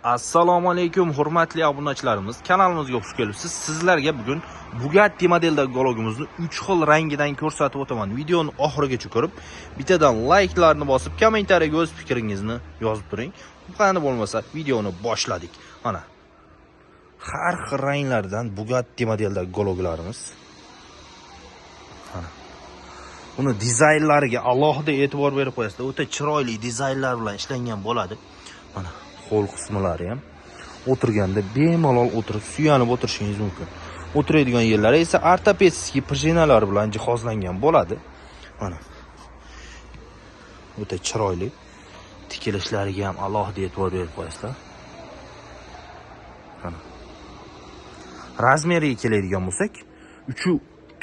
Assalomu alaykum hurmatli obunachilarimiz, kanalimizga xush kelibsiz. Sizlarga bugun Bugatti modeldagi gologimizni 3 xil rangidan ko'rsatib o'taman. Videoni oxirigacha ko'rib, bittadan like'larni bosib, kommentariyaga o'z fikringizni yozib turing. Qani bo'lmasa, videoni boshladik. Mana har xil ranglardan Bugatti modeldagi gologlarimiz. Buni dizaynlariga alohida e'tibor berib qo'yasizlar. O'ta chiroyli dizaynlar bilan ishlangan bo'ladi. Mana qo'l qismlari ham o'tirganda bemalol o'tirib suyanib o'tirishingiz mumkin. O'tiradigan yerlari esa ortopedskiy prujinalar bilan jihozlangan bo'ladi. Mana o'ta chiroyli tikilishlariga ham alohida e'tibor berib qo'yasizlar. Mana razmeriga keladigan bo'lsak,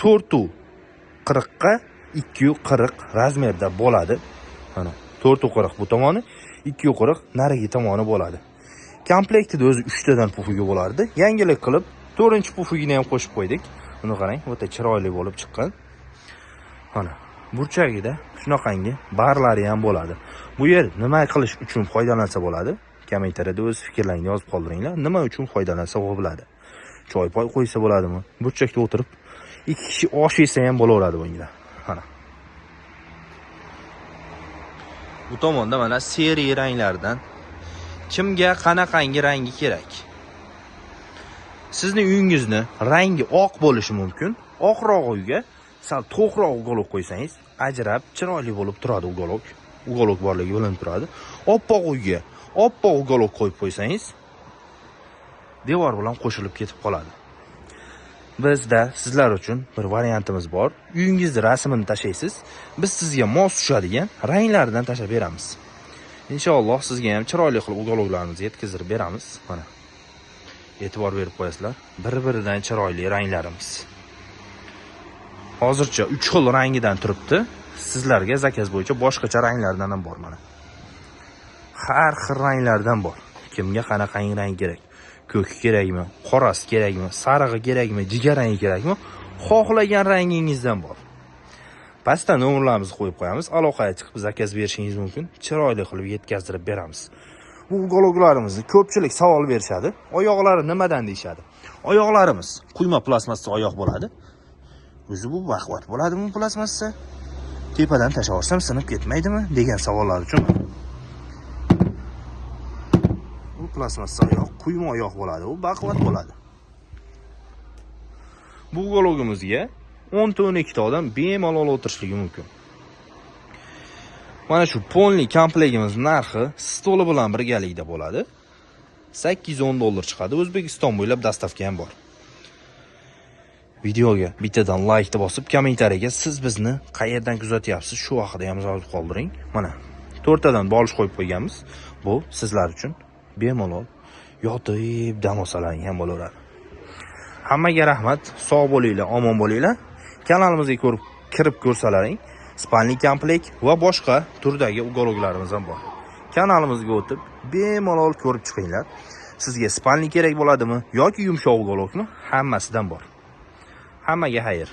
440 ga 240 razmerda bo'ladi. Mana 440 bu tomoni, 240 narigi tomoni bo'ladi. Komplektida o'zi 3 tadan pufugi bo'lardi. Yangilik qilib 4-pufugini ham qo'shib qo'ydik. Buni qarang, o'ta chiroyli bo'lib chiqqan. Mana burchagida shunaqangi barlari ham bo'ladi. Bu yer nima qilish uchun foydalansa bo'ladi? Kommentariyada o'z fikrlaringizni yozib qoldiringlar. Nima uchun foydalansa bo'ladi? Choy-poy qo'ysa bo'ladimi? Burchakda o'tirib 2 kishi osh yesa ham bo'laveradi bunga. Mana bu tomonda mana seriya ranglardan kimga qanaqangi rangi kerak? Sizning uyingizni rangi oq bo'lishi mumkin. Oqroq uyga sal to'qroq golok qo'ysangiz, ajrab chiroyli bo'lib turadi u golok. U golok borligi bilinib turadi. Oppoq uyga oppoq golok qo'yib qo'ysangiz, devor bilan qo'shilib ketib qoladi. Bizda sizlar uchun bir variantimiz bor. Uyingizni rasmini tashlaysiz, biz sizga mos tushadigan ranglardan tashlab beramiz. Inshaalloh sizga ham chiroyli qilib gologlarimizni yetkazib beramiz. Mana e'tibor berib qo'yasizlar. Bir-biridan chiroyli ranglarimiz. Hozircha 3 xil rangidan turibdi. Sizlarga zakaz bo'yicha boshqacha ranglardan ham bor mana. Har xil ranglardan bor. Kimga qanaqangi rang kerak? Ko'k kerakmi, qorasi kerakmi, sarig'i kerakmi, jigarrangi kerakmi, xohlagan rangingizdan bor. Pastda nomerlarimizni qo'yib qo'yamiz. Aloqaga chiqib zakaz berishingiz mumkin. Chiroyli qilib yetkazib beramiz. Bu gologlarimizni ko'pchilik savol berishadi. Oyoqlari nimadan deyshadi? Oyoqlarimiz quyma plastmassa oyoq bo'ladi. O'zi bu baquvvat bo'ladimi plastmassa? Tepadan tashlarsam sinib ketmaydimi degan savollar uchun plastmassa oyoq, quyma oyoq bo'ladi, u baquvvat bo'ladi. Bu gologimizga 10 ta 12 ta odam bemalol o'tirishligi mumkin. Mana shu polni komplektimiz narxi stoli bilan birgalikda bo'ladi. $810 chiqadi. O'zbekiston bo'ylab dastavka ham bor. Videoga bittadan like bosib, kommentariyaga siz bizni qayerdan kuzatyapsiz shu haqida ham yozib qoldiring. Mana 4 tadan bolish qo'yib qo'yganmiz. Bu sizlar uchun bemalol yotib dam olsalaring ham bo'laveradi. Hammaga rahmat, sog' bo'linglar, omon bo'linglar. Kanalimizga kirib ko'rsalaring, spalni komplekt va boshqa turdagi gologlarimiz ham bor. Kanalimizga o'tib bemalol ko'rib chiqinglar. Sizga spalni kerak bo'ladimi yoki yumshoq gologmi? Hammasidan bor. Hammaga xayr.